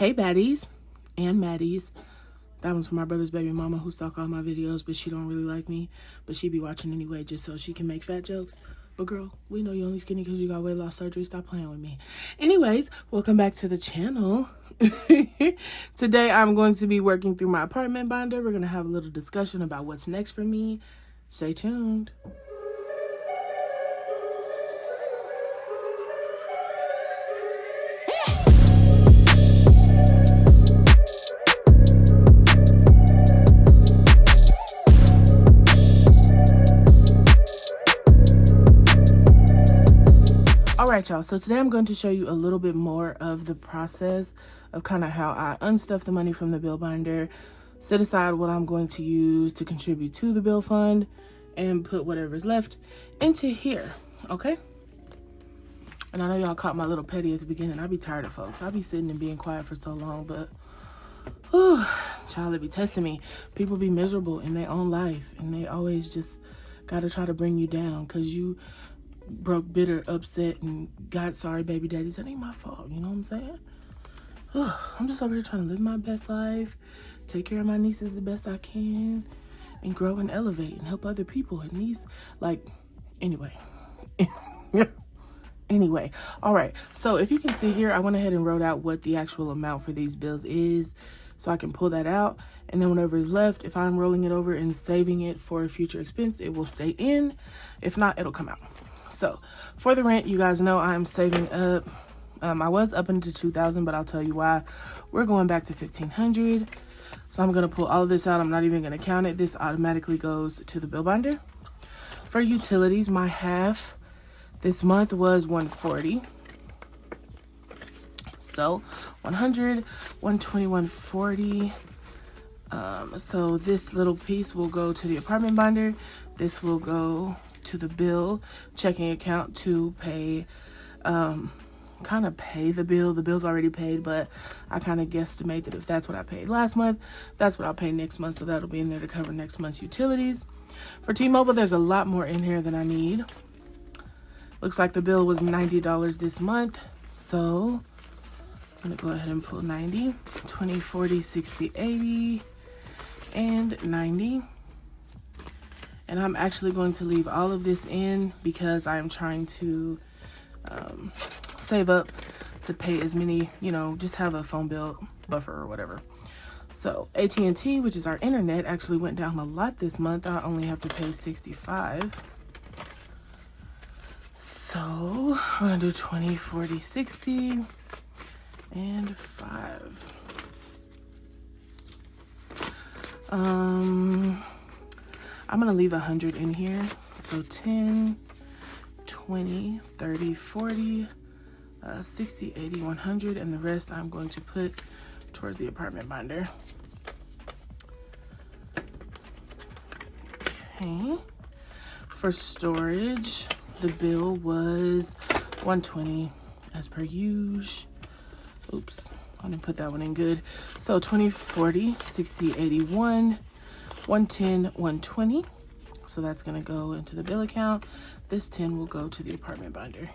Hey Baddies and Maddies. That one's for my brother's baby mama who stalk all my videos, but she don't really like me. But she be watching anyway just so she can make fat jokes. But girl, we know you only skinny because you got weight loss surgery. Stop playing with me. Anyways, welcome back to the channel. Today I'm going to be working through my apartment binder. We're going to have a little discussion about what's next for me. Stay tuned. Alright y'all, so today I'm going to show you a little bit more of the process of kind of how I unstuff the money from the bill binder, set aside what I'm going to use to contribute to the bill fund, and put whatever's left into here, okay? And I know y'all caught my little petty at the beginning. I be tired of folks. I be sitting and being quiet for so long, but whew, child, it be testing me. People be miserable in their own life, and they always just gotta try to bring you down because you broke, bitter, upset, and God, sorry, baby daddies. That ain't my fault. You know what I'm saying? I'm just over here trying to live my best life, take care of my nieces the best I can, and grow and elevate and help other people. And these, like, anyway. Anyway, all right. So if you can see here, I went ahead and wrote out what the actual amount for these bills is, so I can pull that out. And then whatever is left, if I'm rolling it over and saving it for a future expense, it will stay in. If not, it'll come out. So for the rent, you guys know I'm saving up. I was up into 2,000, but I'll tell you why. We're going back to 1,500. So I'm going to pull all of this out. I'm not even going to count it. This automatically goes to the bill binder. For utilities, my half this month was 140. So 100, 120, 140. So this little piece will go to the apartment binder. This will go to the bill checking account to pay, kind of pay the bill. The bill's already paid, but I kind of guesstimate that if that's what I paid last month, that's what I'll pay next month. So that'll be in there to cover next month's utilities. For T-Mobile, there's a lot more in here than I need. Looks like the bill was $90 this month. So I'm gonna go ahead and pull 90, 20, 40, 60, 80, and 90. And I'm actually going to leave all of this in because I am trying to save up to pay as many, just have a phone bill buffer or whatever. So AT&T, which is our internet, actually went down a lot this month. I only have to pay $65. So I'm gonna do 20, 40, 60, and 5. I'm gonna leave 100 in here. So 10, 20, 30, 40, 60, 80, 100, and the rest I'm going to put towards the apartment binder. Okay. For storage, the bill was 120 as per usual. Oops, I didn't put that one in good. So 20, 40, 60, 81, 110, 120. So that's gonna go into the bill account. This 10 will go to the apartment binder.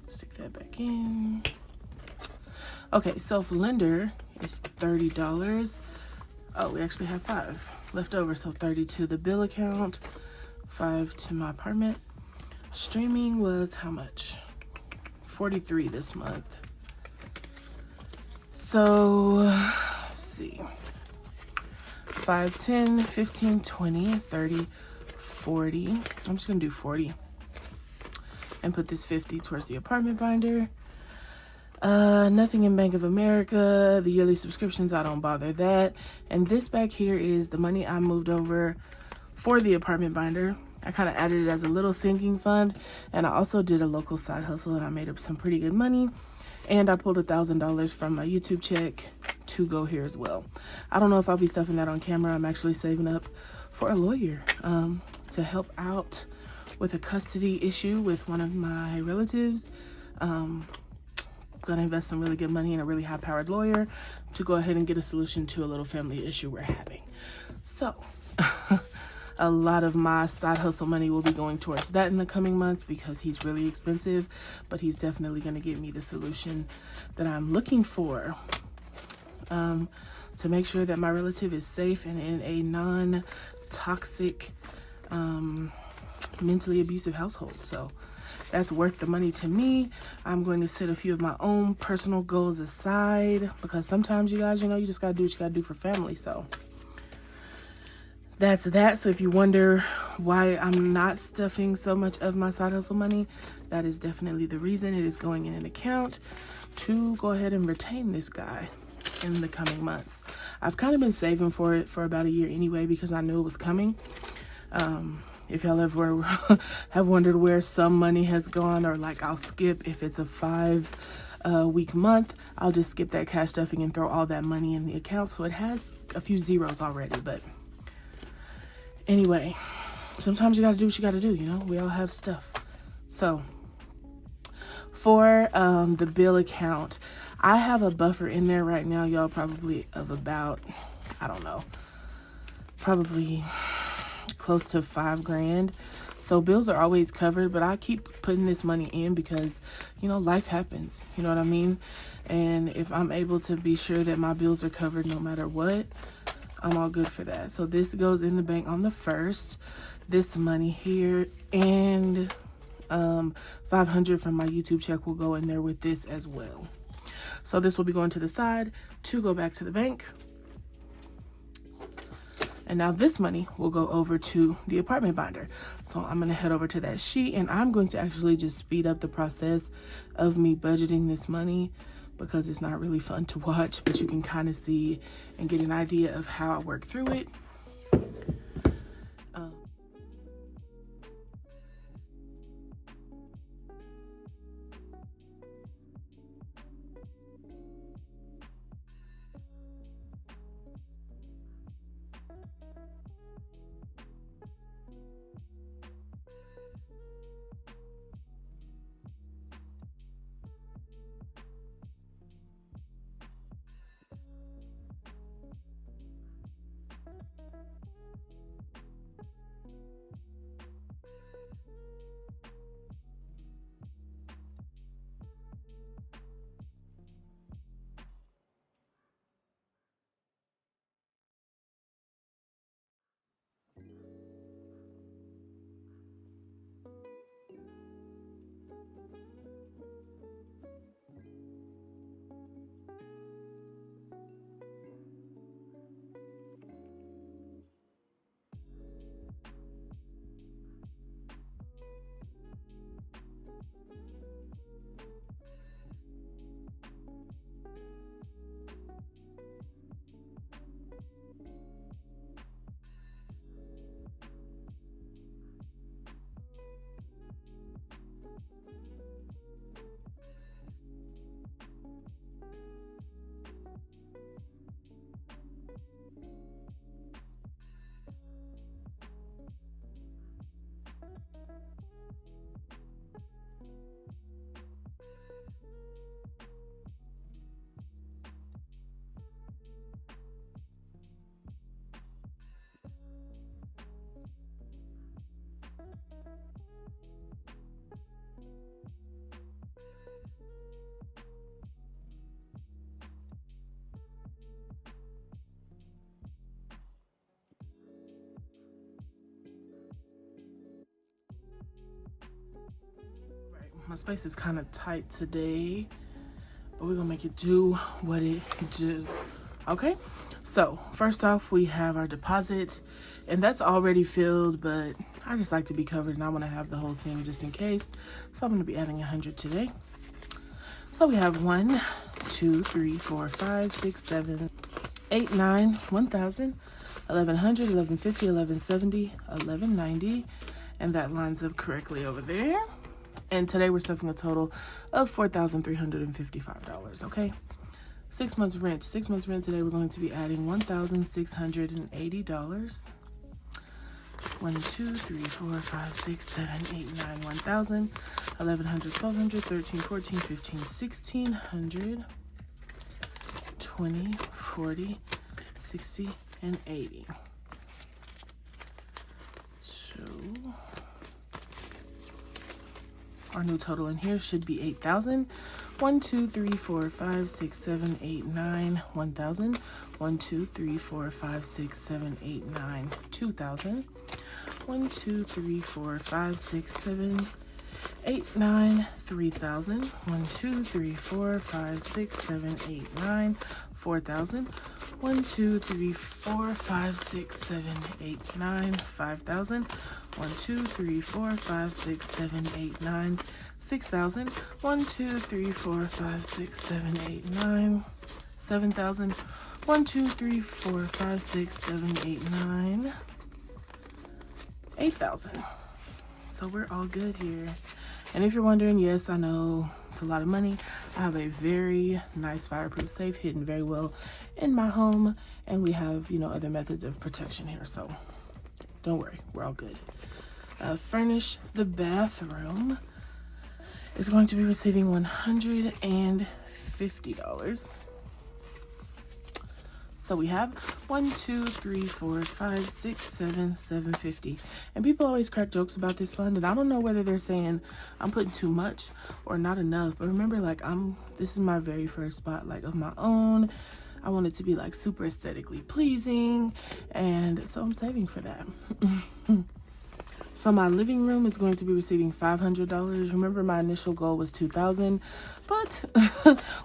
Stick that back in. Okay, so for lender, it's $30. Oh, we actually have 5 left over. So 30 to the bill account, 5 to my apartment. Streaming was how much? 43 this month. So let's see. 5, 10, 15, 20, 30, 40. I'm just gonna do 40 and put this 50 towards the apartment binder. Nothing in Bank of America. The yearly subscriptions, I don't bother that. And this back here is the money I moved over for the apartment binder. I kind of added it as a little sinking fund, and I also did a local side hustle and I made up some pretty good money. And I pulled $1,000 from my YouTube check to go here as well. I don't know if I'll be stuffing that on camera. I'm actually saving up for a lawyer to help out with a custody issue with one of my relatives. Gonna invest some really good money in a really high-powered lawyer to go ahead and get a solution to a little family issue we're having. So a lot of my side hustle money will be going towards that in the coming months because he's really expensive, but he's definitely going to get me the solution that I'm looking for, to make sure that my relative is safe and in a non-toxic, mentally abusive household. So that's worth the money to me. I'm going to set a few of my own personal goals aside because sometimes, you guys, you just got to do what you got to do for family. So that's that. So if you wonder why I'm not stuffing so much of my side hustle money, that is definitely the reason. It is going in an account to go ahead and retain this guy in the coming months. I've kind of been saving for it for about a year anyway because I knew it was coming. If y'all ever have wondered where some money has gone, or like I'll skip, if it's a 5-week month, I'll just skip that cash stuffing and throw all that money in the account. So it has a few zeros already. But anyway, sometimes you got to do what you got to do. We all have stuff. So for the bill account, I have a buffer in there right now, y'all, probably of about, I don't know, probably close to $5,000. So bills are always covered, but I keep putting this money in because, life happens. You know what I mean? And if I'm able to be sure that my bills are covered no matter what, I'm all good for that. So this goes in the bank on the 1st. This money here and $500 from my YouTube check will go in there with this as well. So this will be going to the side to go back to the bank. And now this money will go over to the apartment binder. So I'm going to head over to that sheet and I'm going to actually just speed up the process of me budgeting this money because it's not really fun to watch, but you can kind of see and get an idea of how I work through it. My space is kind of tight today, but we're gonna make it do what it do. Okay, so first off, we have our deposit, and that's already filled, but I just like to be covered and I want to have the whole thing just in case. So I'm going to be adding 100 today. So we have 1, 2, 3, 4, 5, 6, 7, 8, 9, 1,000, 1,100, 1,150, 1,170, 1,190, and that lines up correctly over there. And today we're stuffing a total of $4,355, okay? 6 months rent. 6 months rent today, we're going to be adding $1,680. 1, 2, 3, 4, 5, 6, 7, 8, 9, 1,000, 1,100, 1,200, 13, 14, 15, 1,600, 20, 40, 60, and 80. our new total in here should be 8,000. 1, 2, 3, 4, 5, 6, 7, 8, 9, 1,000. 1, 2, 3, 4, 5, 6, 7, 8, 9, 2,000. 1, 2, 3, 4, 5, 6, 7, 8, 9, 3,000. 1, 2, 3, 4, 5, 6, 7, 8, 9, 4,000. 1, 2, 3, 4, 5, 6, 7, 8, 9, 5,000. 1, 2, 3, 4, 5, 6, 7, 8, 9, 6,000. 1, 2, 3, 4, 5, 6, 7, 8, 9, 7,000. 1, 2, 3, 4, 5, 6, 7, 8, 9, 8,000. So we're all good here. And if you're wondering, yes, I know it's a lot of money. I have a very nice fireproof safe hidden very well in my home, and we have, you know, other methods of protection here. So don't worry, we're all good. Furnish the bathroom is going to be receiving $150. So we have 1, 2, 3, 4, 5, 6, 7, 750. And people always crack jokes about this fund, and I don't know whether they're saying I'm putting too much or not enough. But remember, like, this is my very first spot, like, of my own. I want it to be like super aesthetically pleasing, and so I'm saving for that. So my living room is going to be receiving $500. Remember, my initial goal was $2,000, but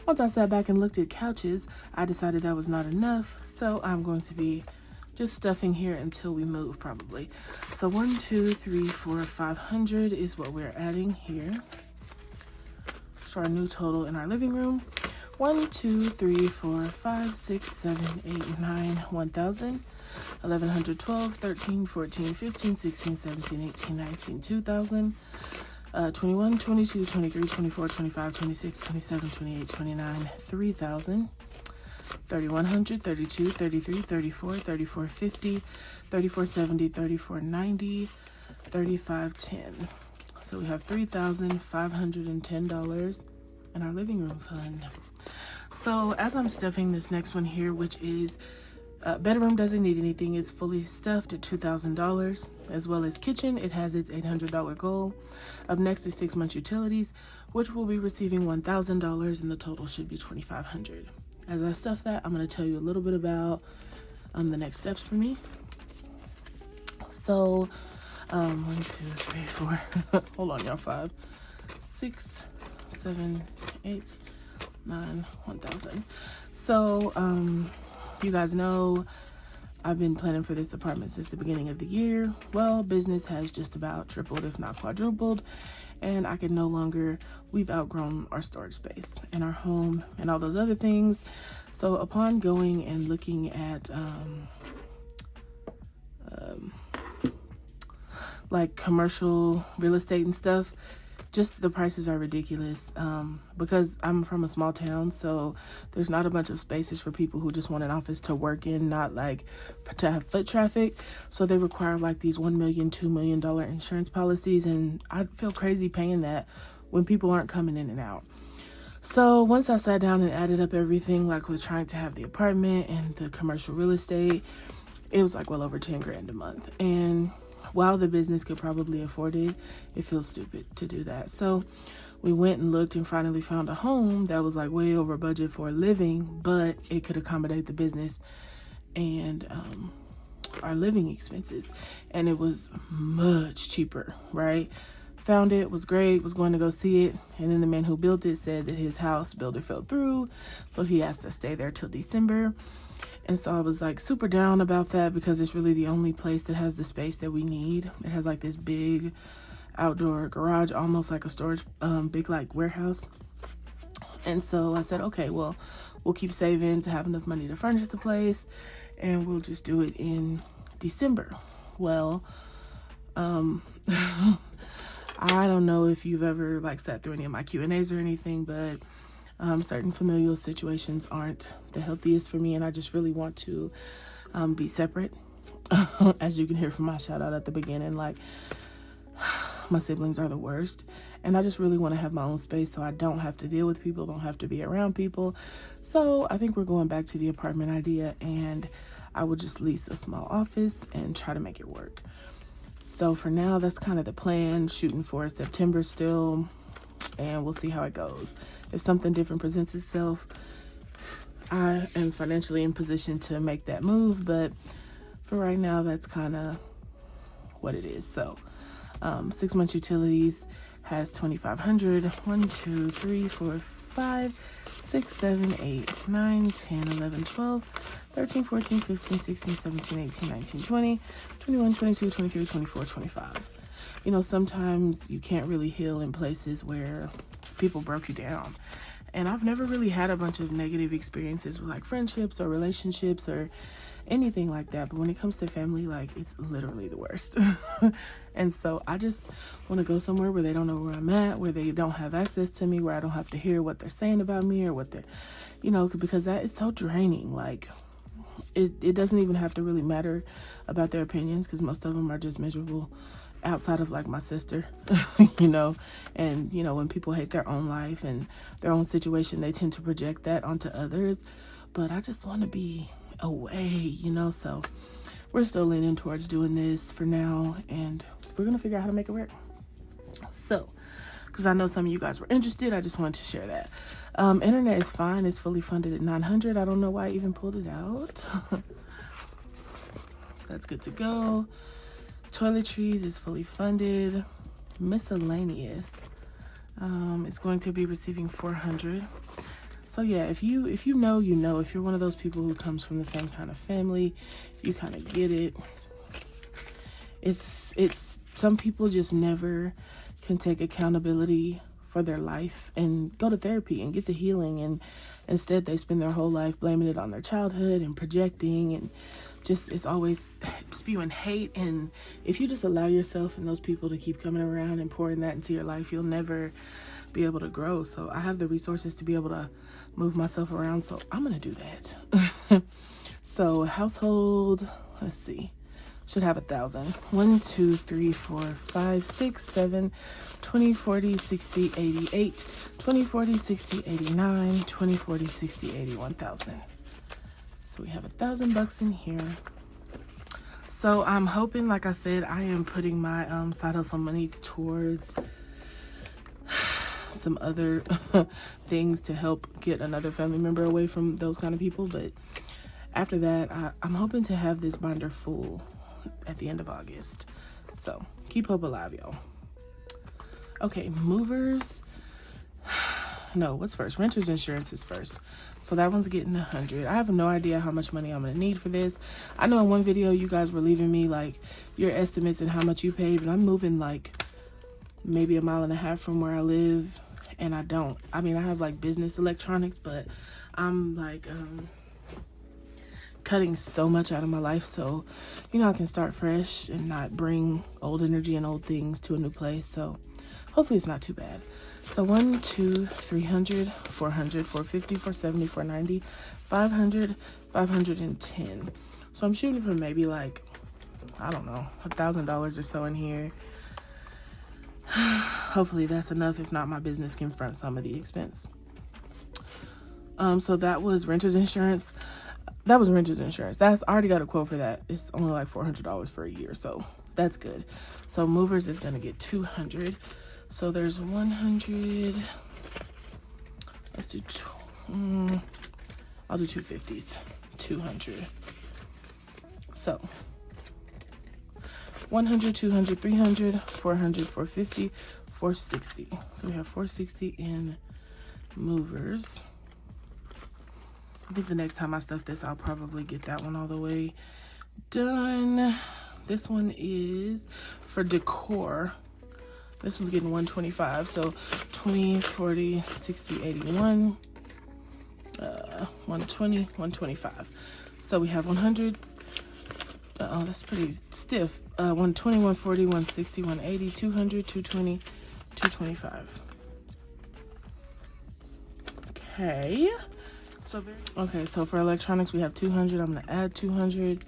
once I sat back and looked at couches, I decided that was not enough. So I'm going to be just stuffing here until we move, probably. So 1, 2, 3, 4, 500 is what we're adding here. So our new total in our living room: 1, 2, 3, 4, 5, 6, 7, 8, 9, 1,000. 1,100, 12, 13, 14, 15, 16, 17, 18, 19, 2,000. 21, 22, 23, 24, 25, 26, 27, 28, 29, 3,000. 3,100, 32, 33, 34, 34, 50, 34, 70, 34, 90, 35, 10. So we have $3,510 in our living room fund. So as I'm stuffing this next one here, which is bedroom, doesn't need anything, it's fully stuffed at $2,000, as well as kitchen. It has its $800 goal. Up next is 6 months utilities, which will be receiving $1,000, and the total should be $2,500. As I stuff that, I'm going to tell you a little bit about the next steps for me. So 1, 2, 3, 4 hold on, y'all. 5, 6, 7, 8, 9, 1,000. So you guys know I've been planning for this apartment since the beginning of the year. Well, business has just about tripled, if not quadrupled, and I can no longer, we've outgrown our storage space and our home and all those other things. So upon going and looking at like commercial real estate and stuff, just the prices are ridiculous, because I'm from a small town, so there's not a bunch of spaces for people who just want an office to work in, not like to have foot traffic. So they require like these $1 million, $2 million insurance policies, and I feel crazy paying that when people aren't coming in and out. So once I sat down and added up everything, like with trying to have the apartment and the commercial real estate, it was like well over 10 grand a month. And while the business could probably afford it, it feels stupid to do that. So we went and looked and finally found a home that was like way over budget for a living, but it could accommodate the business and our living expenses. And it was much cheaper, right? Found it, was great, was going to go see it. And then the man who built it said that his house builder fell through, so he has to stay there till December. And so I was like super down about that, because it's really the only place that has the space that we need. It has like this big outdoor garage, almost like a storage, big like warehouse. And so I said, okay, well, we'll keep saving to have enough money to furnish the place, and we'll just do it in December. Well, I don't know if you've ever like sat through any of my Q&As or anything, but certain familial situations aren't the healthiest for me, and I just really want to be separate. As you can hear from my shout out at the beginning, like my siblings are the worst, and I just really want to have my own space so I don't have to deal with people, don't have to be around people. So I think we're going back to the apartment idea, and I will just lease a small office and try to make it work. So for now, that's kind of the plan, shooting for September still, and we'll see how it goes. If something different presents itself, I am financially in position to make that move, but for right now, that's kind of what it is. So 6 months utilities has 2,500. 1, 2, 3, 4, 5, 6, 7, 8, 9, 10, 11, 12, 13, 14, 15, 16, 17, 18, 19, 20, 21, 22, 23, 24, 25. You know, sometimes you can't really heal in places where people broke you down. And I've never really had a bunch of negative experiences with like friendships or relationships or anything like that. But when it comes to family, like, it's literally the worst. And so I just want to go somewhere where they don't know where I'm at, where they don't have access to me, where I don't have to hear what they're saying about me or what they're, you know, because that is so draining. Like, it doesn't even have to really matter about their opinions, because most of them are just miserable outside of like my sister, you know. And, you know, when people hate their own life and their own situation, they tend to project that onto others. But I just want to be away, you know. So we're still leaning towards doing this for now, and we're gonna figure out how to make it work. So, because I know some of you guys were interested, I just wanted to share that. Internet is fine. It's fully funded at 900. I don't know why I even pulled it out. So that's good to go. Toiletries is fully funded. Miscellaneous is going to be receiving 400. So yeah, if you know, you know. If you're one of those people who comes from the same kind of family, you kind of get it. It's some people just never can take accountability for their life and go to therapy and get the healing, and instead they spend their whole life blaming it on their childhood and projecting, and just it's always spewing hate. And if you just allow yourself and those people to keep coming around and pouring that into your life, you'll never be able to grow. So I have the resources to be able to move myself around, so I'm gonna do that. So household, let's see, should have 1,000. 1, 2, 3, 4, 5, 6, 7, 20, 40, 60, 88, 20, 40, 60, 89, 20, 40, 60, 80, 1,000. So we have $1,000 in here. So I'm hoping, like I said, I am putting my side hustle money towards some other things to help get another family member away from those kind of people. But after that, I'm hoping to have this binder full at the end of August. So keep hope alive, y'all. Okay, movers. No, what's first? Renter's insurance is first. So that one's getting 100. I have no idea how much money I'm gonna need for this. I know in one video you guys were leaving me like your estimates and how much you paid, but I'm moving like maybe 1.5 miles from where I live, and I have like business electronics, but I'm like cutting so much out of my life, so you know I can start fresh and not bring old energy and old things to a new place. So hopefully it's not too bad. So 1, 2, 300, 400, 450, 470, 490, 500, 510. So I'm shooting for maybe like, I don't know, $1,000 or so in here. Hopefully that's enough. If not, my business can front some of the expense. So that was renter's insurance. That was renter's insurance. I already got a quote for that. It's only like $400 for a year, so that's good. So movers is gonna get 200. So there's 100. Let's do I'll do 250s. 200. So 100, 200, 300, 400, 450, 460. So we have 460 in movers. I think the next time I stuff this, I'll probably get that one all the way done. This one is for decor. This one's getting 125. So 20, 40, 60, 81, 120, 125. So we have 100. Oh, that's pretty stiff. 120, 140, 160, 180, 200, 220, 225. Okay. So for electronics, we have 200. I'm going to add 200.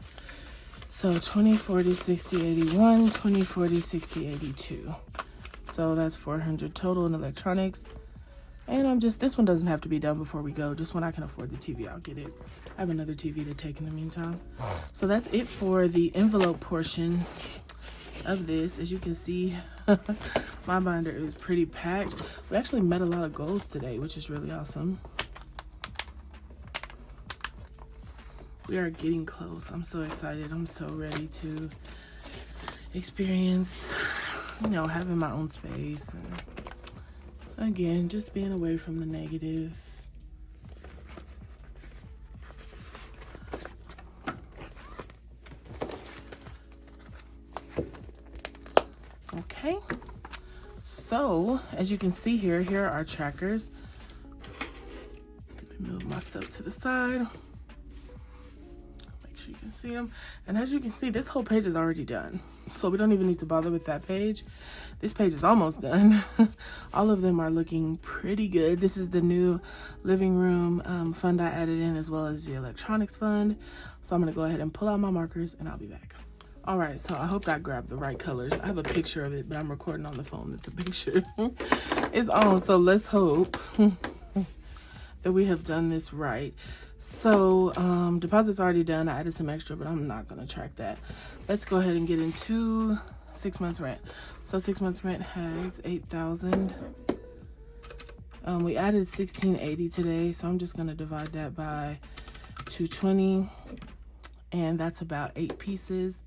So 20, 40, 60, 81, 20, 40, 60, 82. So that's 400 total in electronics. And this one doesn't have to be done before we go. Just when I can afford the TV, I'll get it. I have another TV to take in the meantime. So that's it for the envelope portion. of this. As you can see, my binder is pretty packed. We actually met a lot of goals today, which is really awesome. We are getting close. I'm so excited. I'm so ready to experience, you know, having my own space, and again, just being away from the negative. Okay, so as you can see here are our trackers. Let me move my stuff to the side. You can see them, and as you can see, this whole page is already done, so we don't even need to bother with that page. This page is almost done. All of them are looking pretty good. This is the new living room fund I added in, as well as the electronics fund. So I'm gonna go ahead and pull out my markers and I'll be back. All right, so I hope I grabbed the right colors. I have a picture of it, but I'm recording on the phone that the picture is on, so let's hope that we have done this right. So deposit's already done. I added some extra, but I'm not gonna track that. Let's go ahead and get into 6 months rent. So 6 months rent has 8,000. We added 1680 today, so I'm just gonna divide that by 220, and that's about 8 pieces.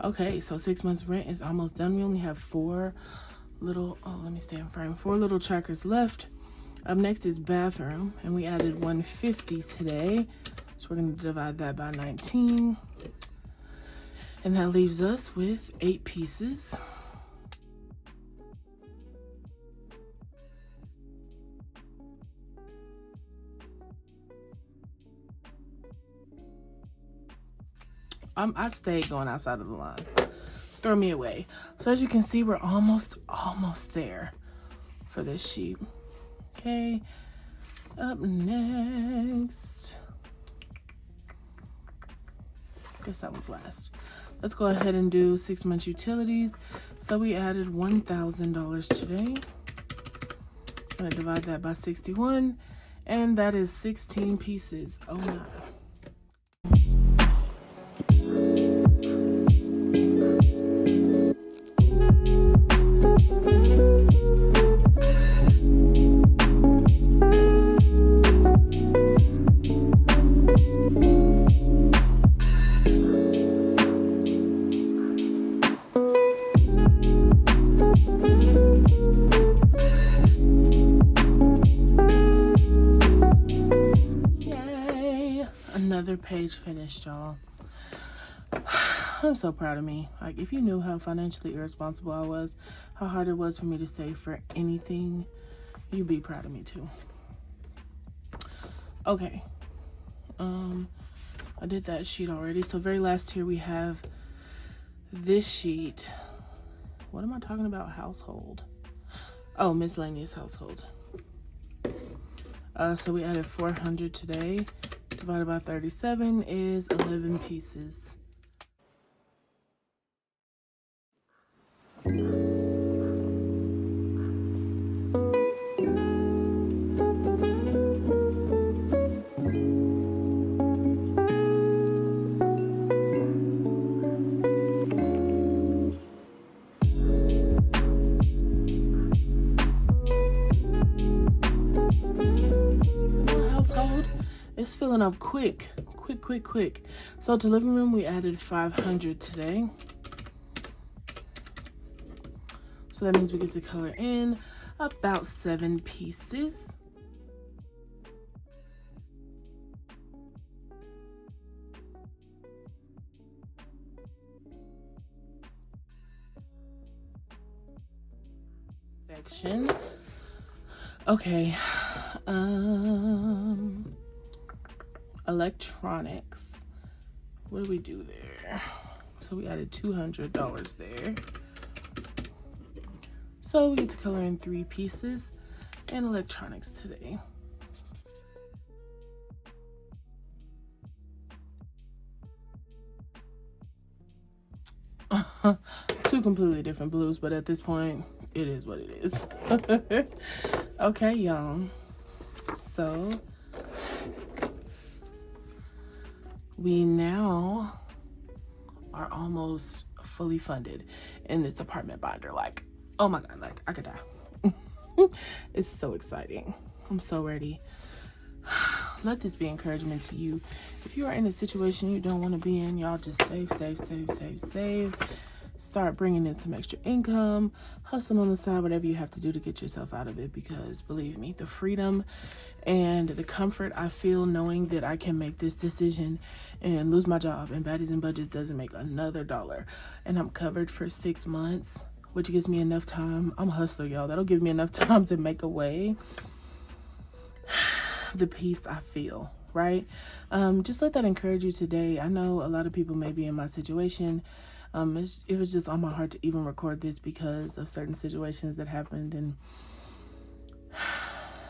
Okay, so 6 months rent is almost done. We only have 4 little, let me stay in frame, 4 little trackers left. Up next is bathroom, and we added 150 today. So we're gonna divide that by 19. And that leaves us with 8 pieces. I stayed going outside of the lines. Throw me away. So as you can see, we're almost there for this sheet. Okay, up next, guess that was last. Let's go ahead and do 6 months utilities. So we added $1,000 today. I'm gonna divide that by 61, and that is 16 pieces. Oh my. Page finished, y'all. I'm so proud of me. Like, if you knew how financially irresponsible I was, how hard it was for me to save for anything, you'd be proud of me too. Okay, I did that sheet already. So very last here we have this sheet. What am I talking about? Household. Oh, miscellaneous household. So we added 400 today. Divided by 37 is 11 pieces. It's filling up quick. So to living room, we added 500 today. So that means we get to color in about 7 pieces. Section. Okay. Electronics. What do we do there? So we added $200 there. So we get to color in 3 pieces in electronics today. Two completely different blues, but at this point, it is what it is. Okay, y'all. So we now are almost fully funded in this apartment binder. Like, oh my God, like I could die. It's so exciting. I'm so ready. Let this be encouragement to you. If you are in a situation you don't want to be in, y'all just save. Start bringing in some extra income, hustling on the side, whatever you have to do to get yourself out of it. Because believe me, the freedom and the comfort I feel knowing that I can make this decision and lose my job and Baddies and Budgets doesn't make another dollar, and I'm covered for 6 months, which gives me enough time. I'm a hustler, y'all. That'll give me enough time to make a way. The peace I feel, right? Just let that encourage you today. I know a lot of people may be in my situation. It was just on my heart to even record this because of certain situations that happened, and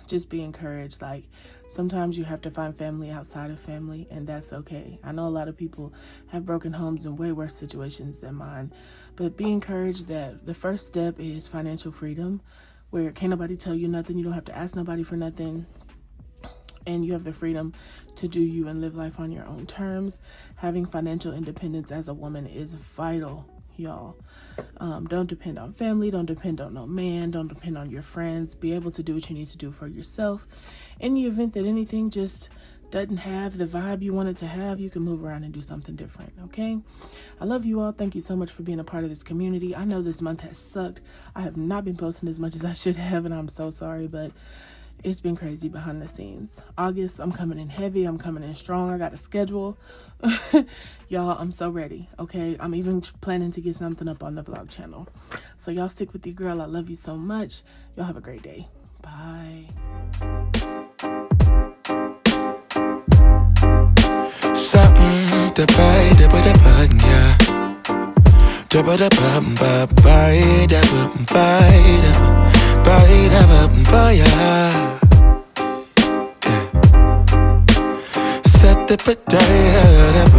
just be encouraged. Like, sometimes you have to find family outside of family, and that's okay. I know a lot of people have broken homes in way worse situations than mine, but be encouraged that the first step is financial freedom, where can't nobody tell you nothing. You don't have to ask nobody for nothing. And you have the freedom to do you and live life on your own terms. Having financial independence as a woman is vital, y'all. Don't depend on family. Don't depend on no man. Don't depend on your friends. Be able to do what you need to do for yourself. In the event that anything just doesn't have the vibe you want it to have, you can move around and do something different, okay? I love you all. Thank you so much for being a part of this community. I know this month has sucked. I have not been posting as much as I should have, and I'm so sorry, but it's been crazy behind the scenes. August, I'm coming in heavy. I'm coming in strong. I got a schedule. Y'all, I'm so ready, okay? I'm even planning to get something up on the vlog channel. So y'all stick with your girl. I love you so much. Y'all have a great day. Bye. Something to buy, yeah. Set the potato